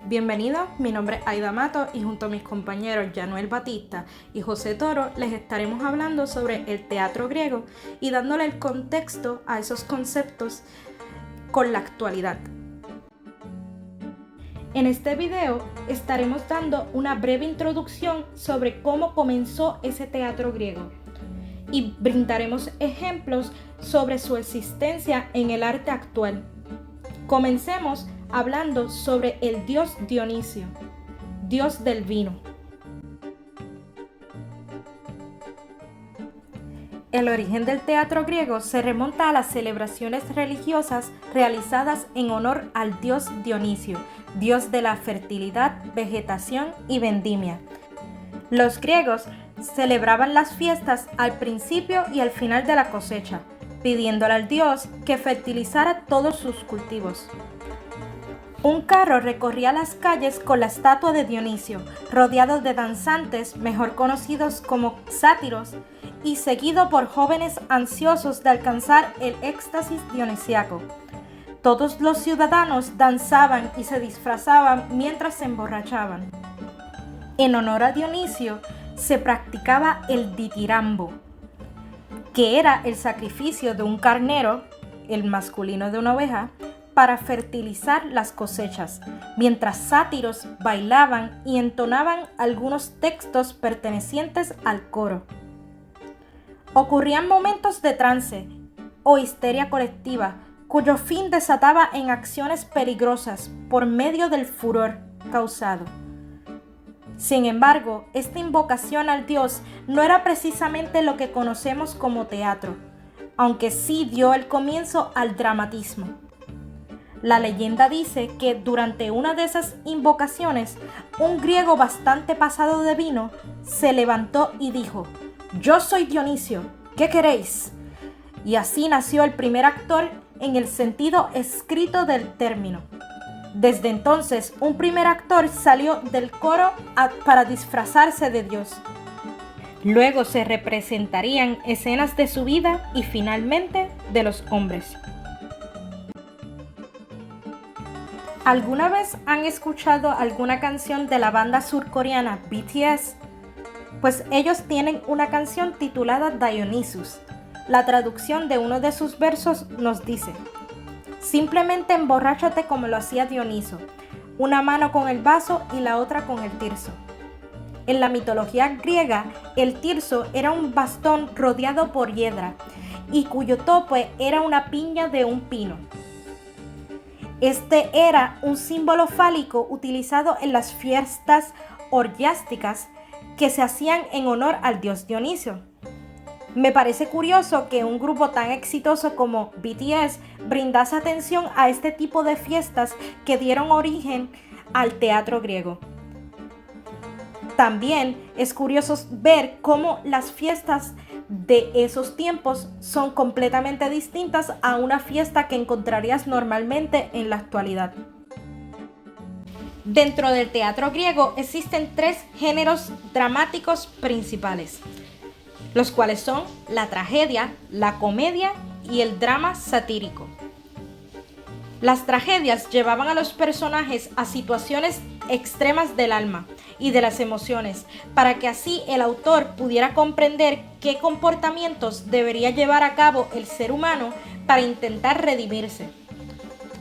Bienvenidos, mi nombre es Aida Mato y junto a mis compañeros Yanuel Batista y José Toro les estaremos hablando sobre el teatro griego y dándole el contexto a esos conceptos con la actualidad. En este video estaremos dando una breve introducción sobre cómo comenzó ese teatro griego y brindaremos ejemplos sobre su existencia en el arte actual. Comencemos hablando sobre el dios Dionisio, dios del vino. El origen del teatro griego se remonta a las celebraciones religiosas realizadas en honor al dios Dionisio, dios de la fertilidad, vegetación y vendimia. Los griegos celebraban las fiestas al principio y al final de la cosecha, pidiéndole al dios que fertilizara todos sus cultivos. Un carro recorría las calles con la estatua de Dionisio, rodeado de danzantes, mejor conocidos como sátiros, y seguido por jóvenes ansiosos de alcanzar el éxtasis dionisiaco. Todos los ciudadanos danzaban y se disfrazaban mientras se emborrachaban. En honor a Dionisio se practicaba el ditirambo, que era el sacrificio de un carnero, el masculino de una oveja, para fertilizar las cosechas, mientras sátiros bailaban y entonaban algunos textos pertenecientes al coro. Ocurrían momentos de trance o histeria colectiva, cuyo fin desataba en acciones peligrosas por medio del furor causado. Sin embargo, esta invocación al dios no era precisamente lo que conocemos como teatro, aunque sí dio el comienzo al dramatismo. La leyenda dice que durante una de esas invocaciones, un griego bastante pasado de vino se levantó y dijo: «Yo soy Dionisio, ¿qué queréis?». Y así nació el primer actor en el sentido escrito del término. Desde entonces, un primer actor salió del coro para disfrazarse de Dios. Luego se representarían escenas de su vida y finalmente de los hombres. ¿Alguna vez han escuchado alguna canción de la banda surcoreana BTS? Pues ellos tienen una canción titulada Dionysus. La traducción de uno de sus versos nos dice: «Simplemente emborráchate como lo hacía Dioniso, una mano con el vaso y la otra con el tirso». En la mitología griega, el tirso era un bastón rodeado por hiedra y cuyo tope era una piña de un pino. Este era un símbolo fálico utilizado en las fiestas orgiásticas que se hacían en honor al dios Dionisio. Me parece curioso que un grupo tan exitoso como BTS brindase atención a este tipo de fiestas que dieron origen al teatro griego. También es curioso ver cómo las fiestas de esos tiempos son completamente distintas a una fiesta que encontrarías normalmente en la actualidad. Dentro del teatro griego existen tres géneros dramáticos principales, los cuales son la tragedia, la comedia y el drama satírico. Las tragedias llevaban a los personajes a situaciones extremas del alma y de las emociones, para que así el autor pudiera comprender qué comportamientos debería llevar a cabo el ser humano para intentar redimirse.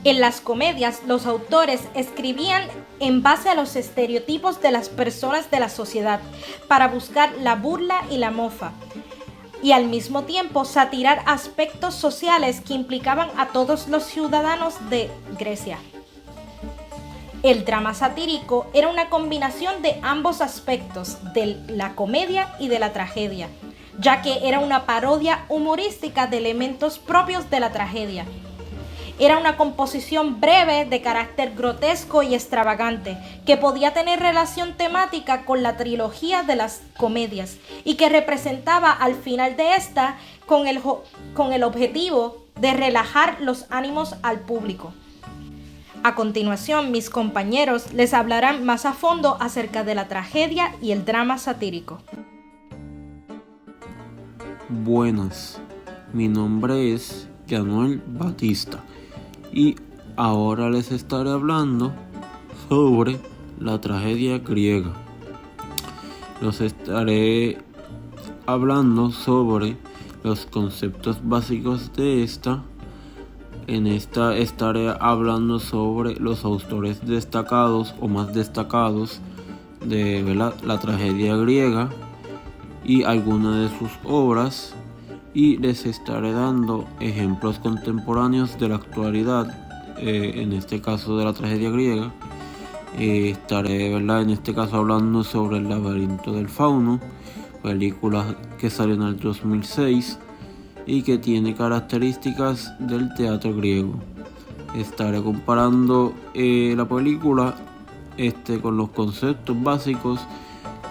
En las comedias, los autores escribían en base a los estereotipos de las personas de la sociedad, para buscar la burla y la mofa, y al mismo tiempo satirar aspectos sociales que implicaban a todos los ciudadanos de Grecia. El drama satírico era una combinación de ambos aspectos, de la comedia y de la tragedia, ya que era una parodia humorística de elementos propios de la tragedia. Era una composición breve de carácter grotesco y extravagante, que podía tener relación temática con la trilogía de las comedias y que representaba al final de esta con el objetivo de relajar los ánimos al público. A continuación, mis compañeros les hablarán más a fondo acerca de la tragedia y el drama satírico. Buenas, mi nombre es Yanuel Batista y ahora les estaré hablando sobre la tragedia griega. Los estaré hablando sobre los conceptos básicos de esta. En esta estaré hablando sobre los autores destacados o más destacados de la tragedia griega y algunas de sus obras, y les estaré dando ejemplos contemporáneos de la actualidad, en este caso de la tragedia griega. Estaré en este caso hablando sobre El laberinto del fauno, película que salió en el 2006 y que tiene características del teatro griego. Estaré comparando la película con los conceptos básicos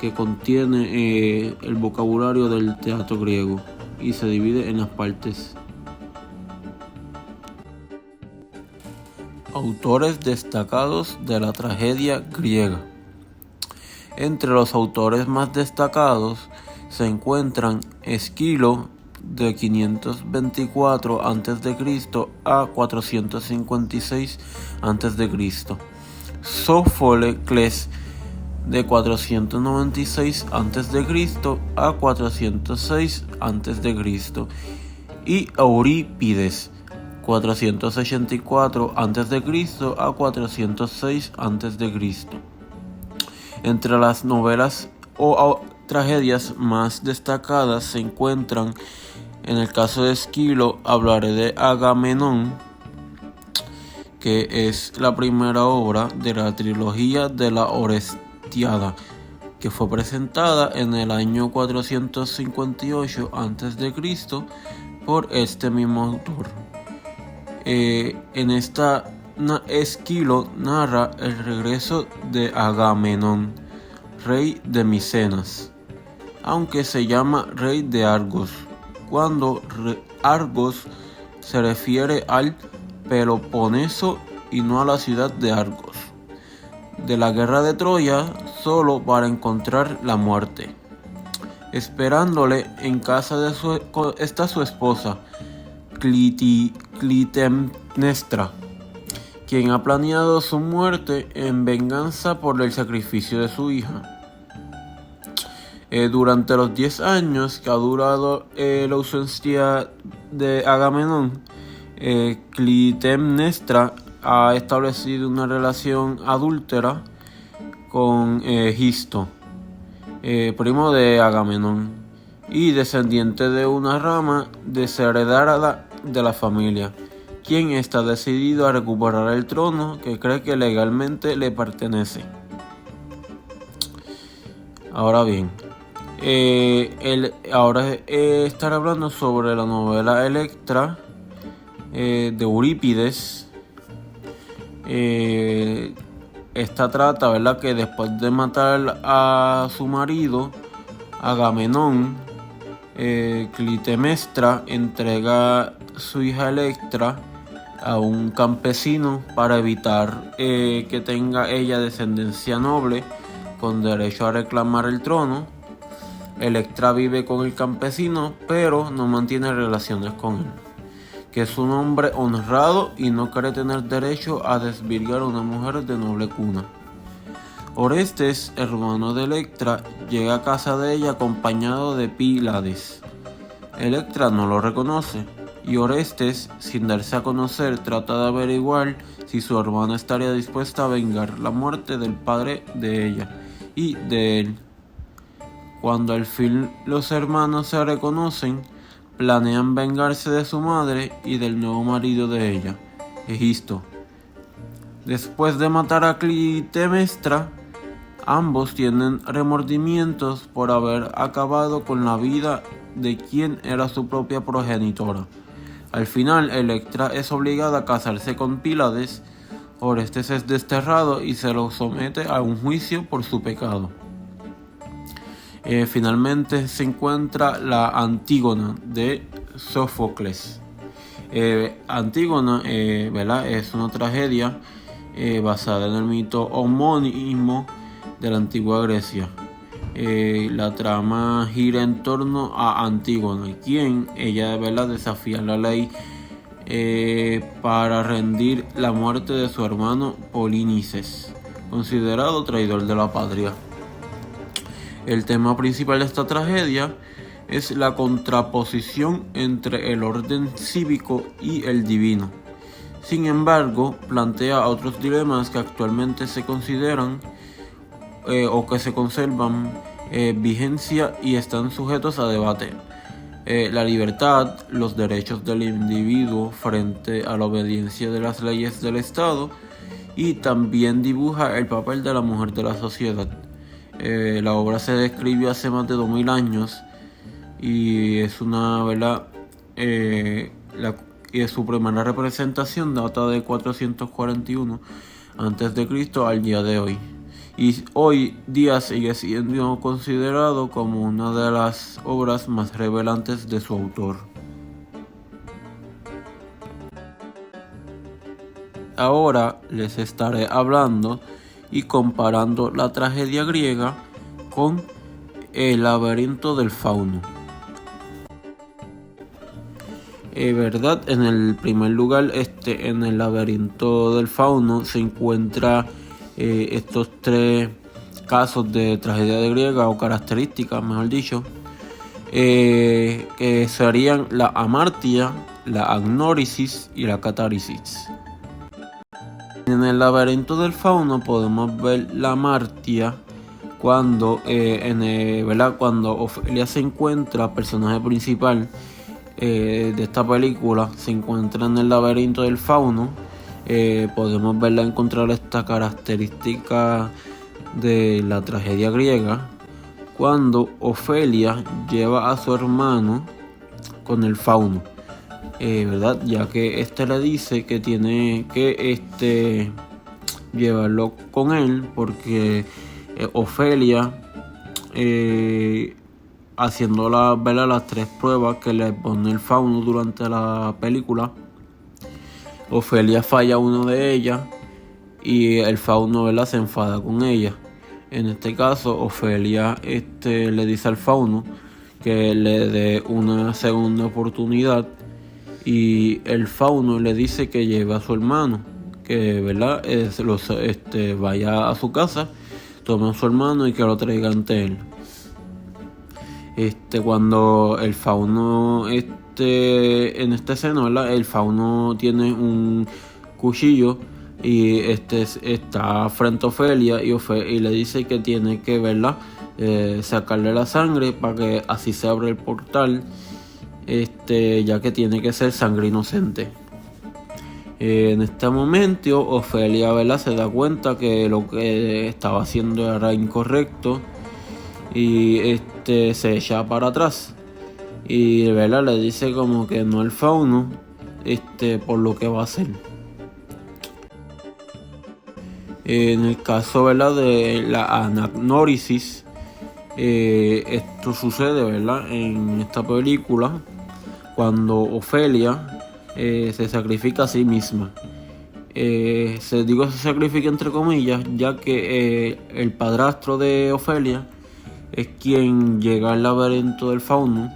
que contiene el vocabulario del teatro griego, y se divide en las partes. Autores destacados de la tragedia griega. Entre los autores más destacados se encuentran Esquilo, de 524 a.C. a 456 a.C., Sófocles, de 496 a.C. a 406 a.C., y Eurípides, 484 a.C. a 406 a.C. Entre las novelas o tragedias más destacadas se encuentran, en el caso de Esquilo, hablaré de Agamenón, que es la primera obra de la trilogía de la Orestiada, que fue presentada en el año 458 a.C. por este mismo autor. En esta, Esquilo narra el regreso de Agamenón, rey de Micenas, aunque se llama rey de Argos, cuando Argos se refiere al Peloponeso y no a la ciudad de Argos, de la guerra de Troya, solo para encontrar la muerte. Esperándole en casa de su esposa, Clitemnestra, quien ha planeado su muerte en venganza por el sacrificio de su hija. Durante los 10 años que ha durado la ausencia de Agamenón, Clitemnestra ha establecido una relación adúltera con Egisto, primo de Agamenón y descendiente de una rama desheredada de la familia, quien está decidido a recuperar el trono que cree que legalmente le pertenece. Ahora bien, estaré hablando sobre la novela Electra de Eurípides. Esta trata, que después de matar a su marido, Agamenón, Clitemnestra entrega su hija Electra a un campesino para evitar que tenga ella descendencia noble con derecho a reclamar el trono. Electra vive con el campesino, pero no mantiene relaciones con él, que es un hombre honrado y no quiere tener derecho a desvirgar a una mujer de noble cuna. Orestes, hermano de Electra, llega a casa de ella acompañado de Pílades. Electra no lo reconoce, y Orestes, sin darse a conocer, trata de averiguar si su hermana estaría dispuesta a vengar la muerte del padre de ella y de él. Cuando al fin los hermanos se reconocen, planean vengarse de su madre y del nuevo marido de ella, Egisto. Después de matar a Clitemnestra, ambos tienen remordimientos por haber acabado con la vida de quien era su propia progenitora. Al final, Electra es obligada a casarse con Pílades. Orestes es desterrado y se lo somete a un juicio por su pecado. Finalmente se encuentra la Antígona de Sófocles. Antígona es una tragedia basada en el mito homónimo de la antigua Grecia. La trama gira en torno a Antígona, quien ella desafía la ley para rendir la muerte de su hermano Polinices, considerado traidor de la patria. El tema principal de esta tragedia es la contraposición entre el orden cívico y el divino. Sin embargo, plantea otros dilemas que actualmente se consideran o que se conservan vigencia y están sujetos a debate. La libertad, los derechos del individuo frente a la obediencia de las leyes del Estado, y también dibuja el papel de la mujer de la sociedad. La obra se describió hace más de 2000 años y es una, ¿verdad? Y su primera representación data de 441 a.C. al día de hoy. Y hoy día sigue siendo considerado como una de las obras más revelantes de su autor. Ahora les estaré hablando y comparando la tragedia griega con el laberinto del fauno. ¿Verdad? En el primer lugar, en el laberinto del fauno se encuentra estos tres casos de tragedia griega o características, mejor dicho, que serían la amartia, la agnórisis y la catárisis. En el laberinto del fauno podemos ver la amartia cuando, cuando Ofelia se encuentra, personaje principal de esta película, se encuentra en el laberinto del fauno. Podemos verla encontrar esta característica de la tragedia griega cuando Ofelia lleva a su hermano con el fauno, ¿verdad? Ya que le dice que tiene que llevarlo con él porque Ofelia, haciendo las tres pruebas que le pone el fauno durante la película, Ofelia falla una de ellas y el fauno, ¿verdad?, se enfada con ella. En este caso, Ofelia le dice al fauno que le dé una segunda oportunidad y el fauno le dice que lleve a su hermano, que, ¿verdad?, vaya a su casa, tome a su hermano y que lo traiga ante él. Cuando el fauno en esta escena, ¿verdad?, el fauno tiene un cuchillo y está frente a Ofelia y le dice que tiene que, ¿verdad?, sacarle la sangre para que así se abra el portal, ya que tiene que ser sangre inocente. En este momento Ofelia, ¿verdad?, se da cuenta que lo que estaba haciendo era incorrecto y se echa para atrás y, ¿verdad?, le dice como que no al fauno por lo que va a hacer. En el caso, ¿verdad?, de la anagnórisis, esto sucede, ¿verdad?, en esta película cuando Ofelia se sacrifica a sí misma. Se sacrifica entre comillas, ya que el padrastro de Ofelia es quien llega al laberinto del fauno,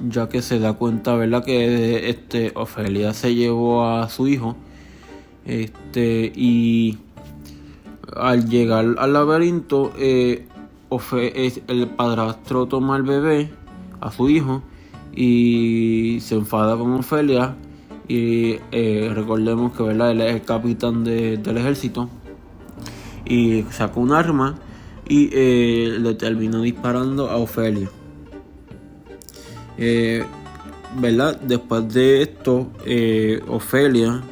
ya que se da cuenta, ¿verdad?, que Ofelia se llevó a su hijo, y al llegar al laberinto, el padrastro toma al bebé, a su hijo, y se enfada con Ofelia. Y recordemos que, ¿verdad?, él es el capitán del ejército y saca un arma y le termina disparando a Ofelia. ¿Verdad? Después de esto, Ofelia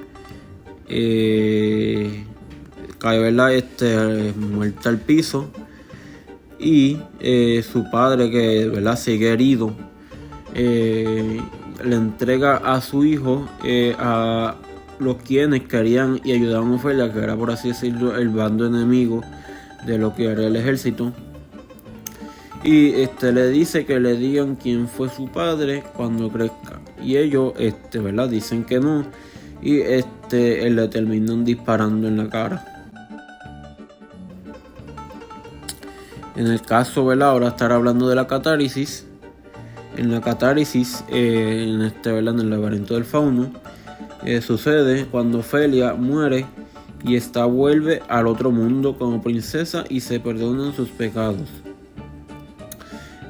cae, ¿verdad?, muerta al piso y su padre, que, ¿verdad?, sigue herido, le entrega a su hijo a los quienes querían y ayudaban a Ofelia, que era, por así decirlo, el bando enemigo de lo que era el ejército. Y le dice que le digan quién fue su padre cuando crezca. Y ellos, ¿verdad?, dicen que no. Y le terminan disparando en la cara. En el caso, ¿verdad?, ahora estar hablando de la catárisis. En la catárisis, ¿verdad?, en el laberinto del fauno, sucede cuando Ofelia muere y esta vuelve al otro mundo como princesa y se perdonan sus pecados.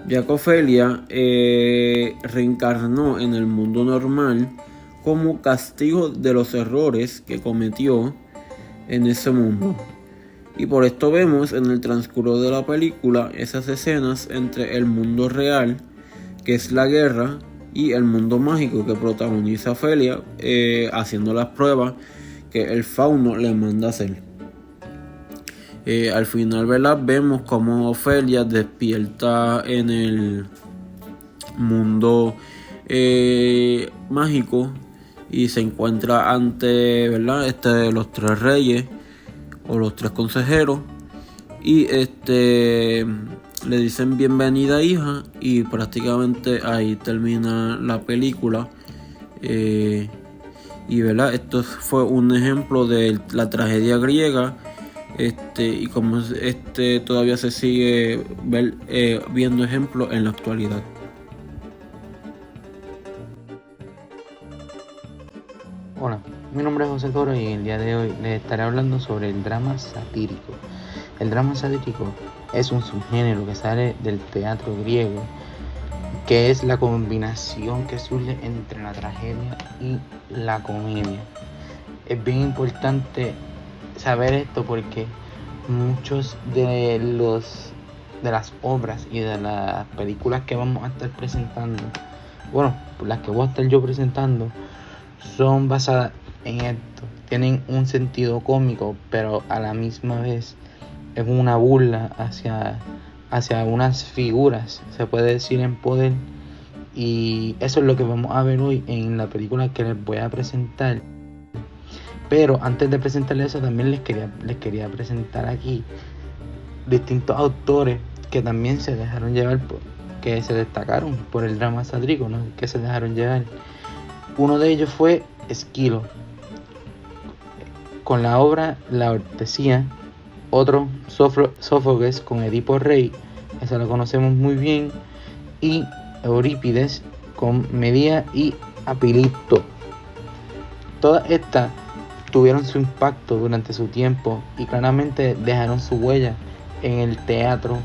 Ya que Ofelia reencarnó en el mundo normal como castigo de los errores que cometió en ese mundo. Y por esto vemos en el transcurso de la película esas escenas entre el mundo real, que es la guerra, y el mundo mágico que protagoniza Ofelia haciendo las pruebas que el fauno le manda a hacer. Al final, ¿verdad? Vemos como Ofelia despierta en el mundo mágico y se encuentra ante, ¿verdad? Los tres reyes o los tres consejeros, y le dicen bienvenida, hija, y prácticamente ahí termina la película. Y ¿verdad? Esto fue un ejemplo de la tragedia griega, y como todavía se sigue viendo ejemplos en la actualidad. Hola, mi nombre es José Toro y el día de hoy les estaré hablando sobre el drama satírico. El drama satírico es un subgénero que sale del teatro griego, que es la combinación que surge entre la tragedia y la comedia. Es bien importante saber esto porque muchos de las obras y de las películas que vamos a estar presentando, las que voy a estar yo presentando, son basadas en esto. Tienen un sentido cómico, pero a la misma vez es una burla hacia unas figuras, se puede decir, en poder. Y eso es lo que vamos a ver hoy en la película que les voy a presentar. Pero antes de presentarles eso, también les quería presentar aquí distintos autores que también se dejaron llevar, que se destacaron por el drama satírico, ¿no? Que se dejaron llevar. Uno de ellos fue Esquilo, con la obra La Ortesía. Otro, Sófocles, con Edipo Rey, esa lo conocemos muy bien. Y Eurípides, con Medea y Apilisto. Todas estas tuvieron su impacto durante su tiempo y claramente dejaron su huella en el teatro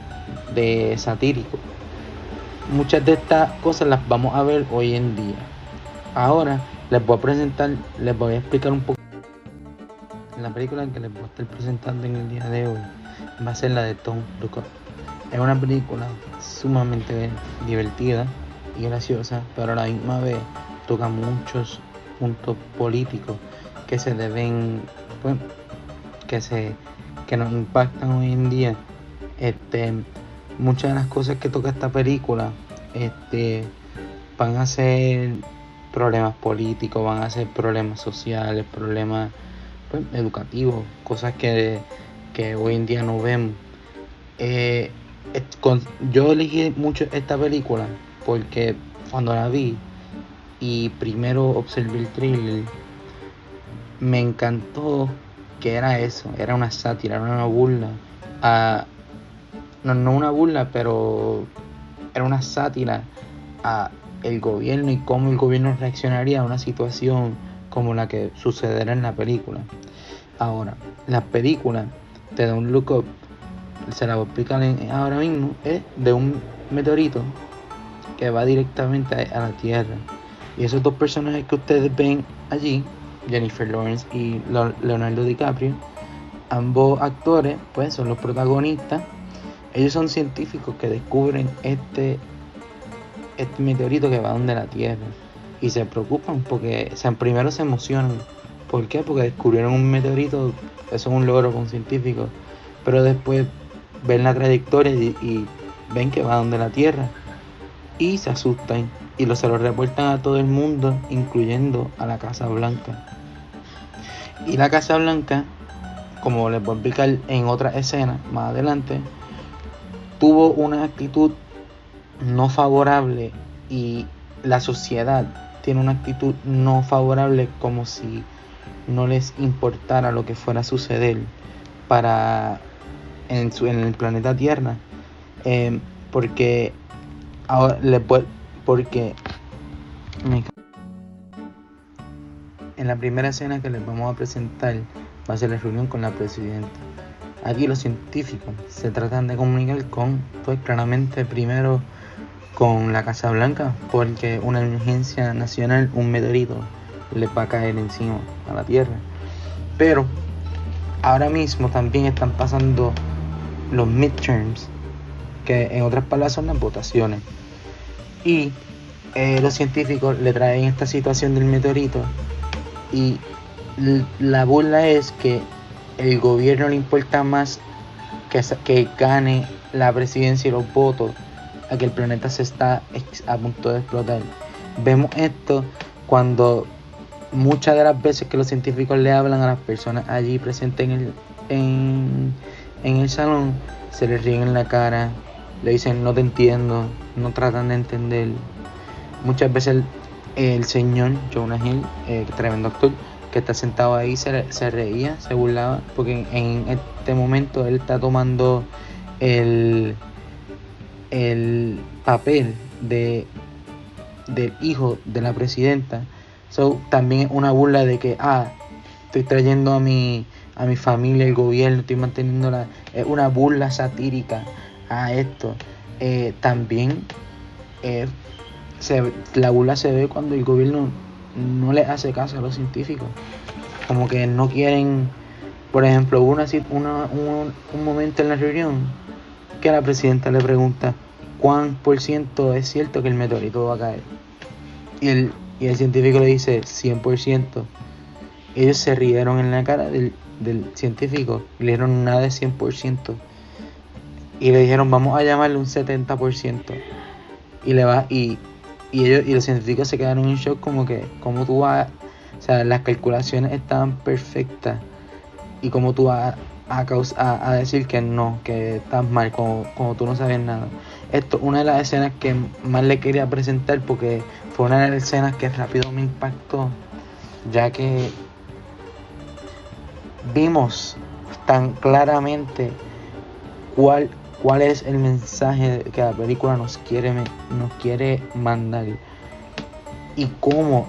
satírico. Muchas de estas cosas las vamos a ver hoy en día. Ahora les voy a explicar un poco. La película que les voy a estar presentando en el día de hoy va a ser la de Don't Look Up. Es una película sumamente divertida y graciosa, pero a la misma vez toca muchos puntos políticos que se deben, que nos impactan hoy en día. Muchas de las cosas que toca esta película van a ser problemas políticos, van a ser problemas sociales, problemas educativos, cosas que hoy en día no vemos. Yo elegí mucho esta película porque cuando la vi y primero observé el thriller, me encantó que era eso, era una sátira, era una burla, no una burla, pero era una sátira a el gobierno y cómo el gobierno reaccionaría a una situación como la que sucederá en la película. Ahora, la película de Don't Look Up, se la voy a explicar ahora mismo, es de un meteorito que va directamente a la Tierra. Y esos dos personajes que ustedes ven allí, Jennifer Lawrence y Leonardo DiCaprio, ambos actores pues son los protagonistas. Ellos son científicos que descubren este meteorito que va donde la Tierra y se preocupan porque primero se emocionan. ¿Por qué? Porque descubrieron un meteorito, eso es un logro con científicos, pero después ven la trayectoria y ven que va donde la Tierra y se asustan y se lo reportan a todo el mundo, incluyendo a la Casa Blanca. Y la Casa Blanca, como les voy a explicar en otra escena más adelante, tuvo una actitud no favorable y la sociedad tiene una actitud no favorable, como si no les importara lo que fuera a suceder en el planeta Tierra, porque en la primera escena que les vamos a presentar va a ser la reunión con la presidenta. Aquí los científicos se tratan de comunicar con, pues claramente primero con la Casa Blanca, porque una emergencia nacional, un meteorito, le va a caer encima a la Tierra. Pero ahora mismo también están pasando los midterms, que en otras palabras son las votaciones. Y los científicos le traen esta situación del meteorito y la burla es que el gobierno le importa más que gane la presidencia y los votos a que el planeta se está a punto de explotar. Vemos esto cuando muchas de las veces que los científicos le hablan a las personas allí presentes en el salón, se les ríen en la cara, le dicen no te entiendo, no tratan de entender. Muchas veces el señor Jonah Hill, tremendo actor, que está sentado ahí, se reía, se burlaba, porque en este momento él está tomando el papel del hijo de la presidenta. So, también es una burla de que estoy trayendo a mi familia, el gobierno, estoy manteniendo es una burla satírica a esto. También la burla se ve cuando el gobierno no le hace caso a los científicos, como que no quieren. Por ejemplo, hubo un momento en la reunión que la presidenta le pregunta ¿cuán por ciento es cierto que el meteorito va a caer? Y el científico le dice 100%. Ellos se rieron en la cara del científico y le dijeron nada de 100%. Y le dijeron vamos a llamarle un 70%. Y los científicos se quedaron en shock, como que ¿cómo tú vas? O sea, las calculaciones estaban perfectas y como tú vas a decir que no, que estás mal, como tú no sabes nada. Esto es una de las escenas que más le quería presentar porque fue una de las escenas que rápido me impactó, ya que vimos tan claramente cuál es el mensaje que la película nos quiere mandar y cómo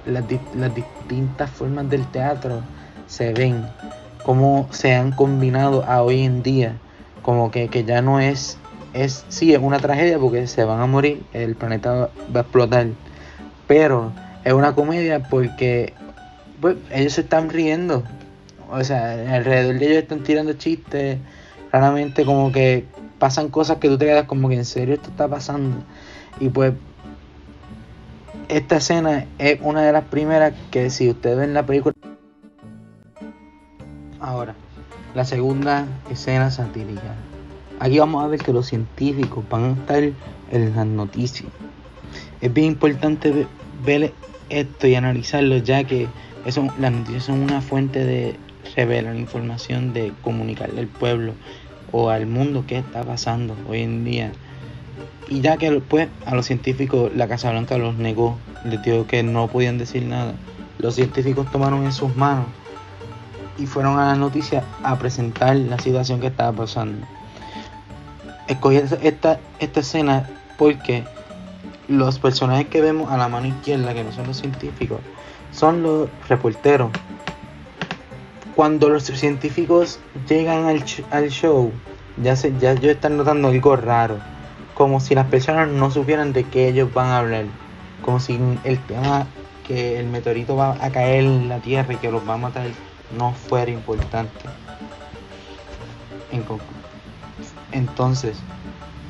las distintas formas del teatro se ven, cómo se han combinado a hoy en día, como que ya no es una tragedia porque se van a morir, el planeta va a explotar, pero es una comedia porque pues, ellos se están riendo, o sea, alrededor de ellos están tirando chistes, claramente como que pasan cosas que tú te quedas como que en serio esto está pasando. Y pues esta escena es una de las primeras que si ustedes ven la película. Ahora, la segunda escena satírica. Aquí vamos a ver que los científicos van a estar en las noticias. Es bien importante ver esto y analizarlo, ya que las noticias son una fuente de revelar información, de comunicarle al pueblo o al mundo qué está pasando hoy en día. Y ya que pues a los científicos la Casa Blanca los negó, les dijo que no podían decir nada, los científicos tomaron en sus manos y fueron a las noticias a presentar la situación que estaba pasando. Escogí esta escena porque los personajes que vemos a la mano izquierda, que no son los científicos, son los reporteros. Cuando los científicos llegan al show, ya ellos están notando algo raro, como si las personas no supieran de qué ellos van a hablar, como si el tema que el meteorito va a caer en la Tierra y que los va a matar no fuera importante. Entonces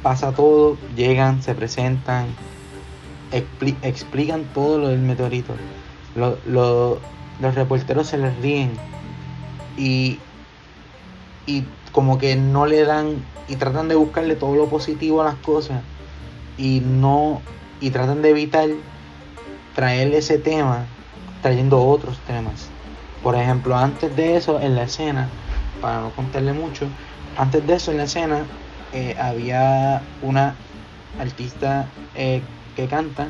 pasa todo, llegan, se presentan, explican todo lo del meteorito. Los reporteros se les ríen y como que no le dan, y tratan de buscarle todo lo positivo a las cosas y tratan de evitar traerle ese tema trayendo otros temas. Por ejemplo, antes de eso en la escena, para no contarle mucho, antes de eso en la escena había una artista que canta,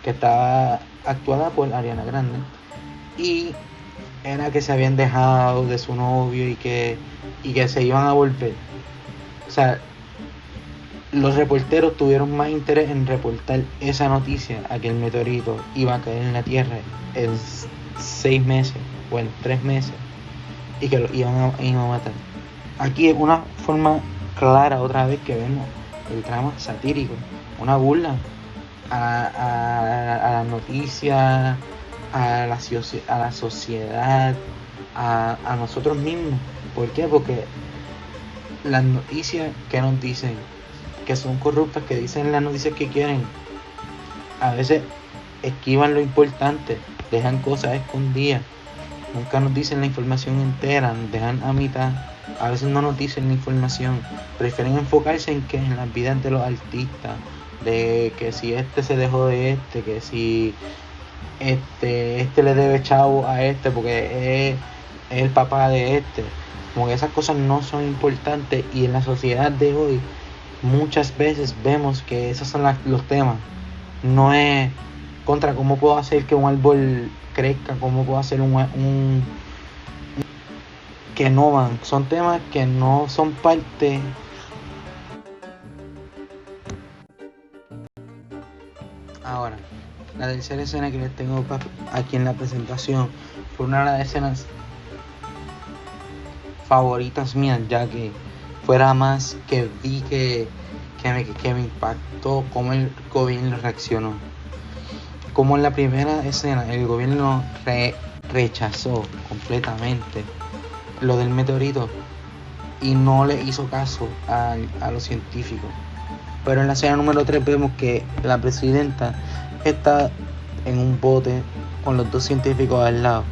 que estaba actuada por Ariana Grande, y era que se habían dejado de su novio y que se iban a volver. O sea, los reporteros tuvieron más interés en reportar esa noticia a que el meteorito iba a caer en la Tierra en 6 meses o en 3 meses. y que lo iban a matar. Aquí es una forma clara otra vez que vemos el drama satírico, una burla a la noticia, a la sociedad, a nosotros mismos. ¿Por qué? Porque las noticias que nos dicen que son corruptas, que dicen las noticias que quieren, a veces esquivan lo importante, dejan cosas escondidas, nunca nos dicen la información entera, nos dejan a mitad. A veces no nos dicen la información, prefieren enfocarse en las vidas de los artistas, de que si este se dejó de que si este le debe chavo a porque es el papá de como que esas cosas no son importantes, y en la sociedad de hoy muchas veces vemos que esos son los temas. No es contra cómo puedo hacer que un árbol crezca, cómo puedo hacer un que no van, son temas que no son parte. Ahora, la tercera escena que les tengo aquí en la presentación fue una de las escenas favoritas mías, ya que fuera más que vi que me impactó cómo el gobierno reaccionó. Como en la primera escena el gobierno rechazó completamente lo del meteorito y no le hizo caso a los científicos. Pero en la escena número 3 vemos que la presidenta está en un bote con los dos científicos al lado.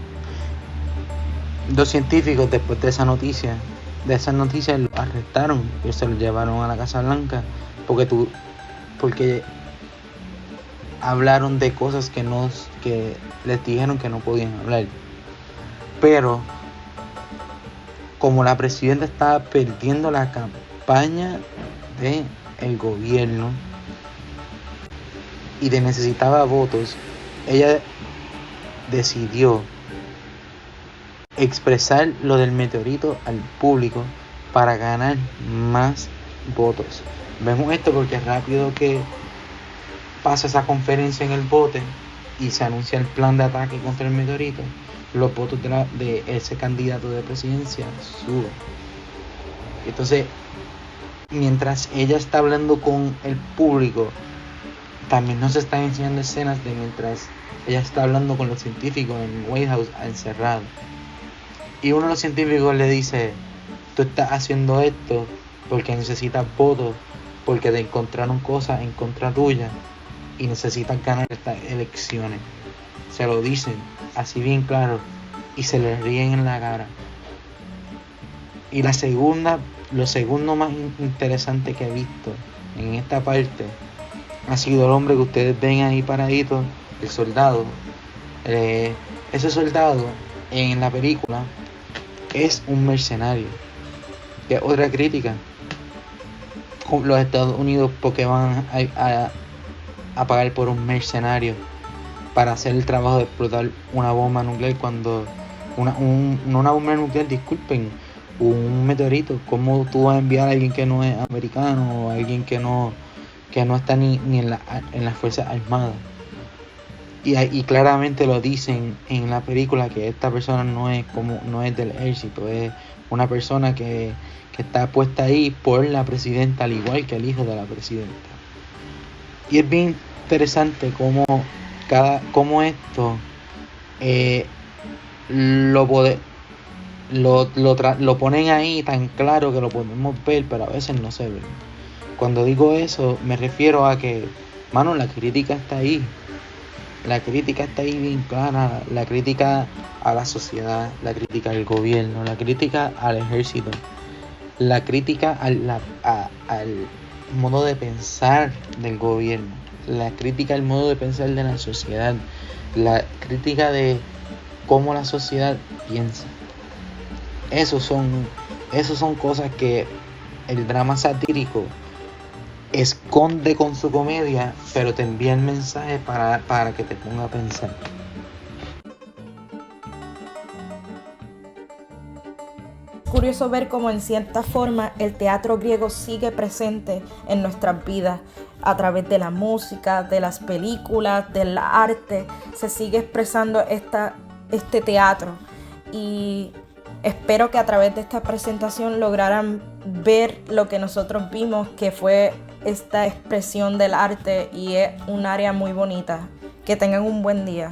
Dos científicos, después de esa noticia los arrestaron y se los llevaron a la Casa Blanca porque hablaron de cosas que les dijeron que no podían hablar. Pero como la presidenta estaba perdiendo la campaña del gobierno y necesitaba votos, ella decidió expresar lo del meteorito al público para ganar más votos. Vemos esto porque rápido que pasa esa conferencia en el bote y se anuncia el plan de ataque contra el meteorito, los votos de ese candidato de presidencia suben. Entonces, mientras ella está hablando con el público, también nos están enseñando escenas de mientras ella está hablando con los científicos en White House encerrado. Y uno de los científicos le dice: tú estás haciendo esto porque necesitas votos, porque te encontraron cosas en contra tuya y necesitas ganar estas elecciones. Se lo dicen así bien claro y se le ríen en la cara. Y lo segundo más interesante que he visto en esta parte ha sido el hombre que ustedes ven ahí paradito, el soldado. Ese soldado en la película es un mercenario, que es otra crítica. Los Estados Unidos, porque van a pagar por un mercenario para hacer el trabajo de explotar una bomba nuclear cuando una bomba nuclear, disculpen, un meteorito. ¿Cómo tú vas a enviar a alguien que no es americano o a alguien que no está ni en las fuerzas armadas? Y claramente lo dicen en la película que esta persona no es del ejército, es una persona que está puesta ahí por la presidenta, al igual que el hijo de la presidenta. Y es bien interesante cómo esto lo ponen ahí tan claro que lo podemos ver, pero a veces no se ve. Cuando digo eso me refiero a que, mano, la crítica está ahí. La crítica está ahí bien clara, la crítica a la sociedad, la crítica al gobierno, la crítica al ejército, la crítica al modo de pensar del gobierno, la crítica al modo de pensar de la sociedad, la crítica de cómo la sociedad piensa. Esos son cosas que el drama satírico esconde con su comedia, pero te envía el mensaje para que te ponga a pensar. Curioso ver cómo en cierta forma el teatro griego sigue presente en nuestras vidas a través de la música, de las películas, del arte. Se sigue expresando este teatro y Espero que a través de esta presentación lograran ver lo que nosotros vimos, que fue esta expresión del arte, y es un área muy bonita. Que tengan un buen día.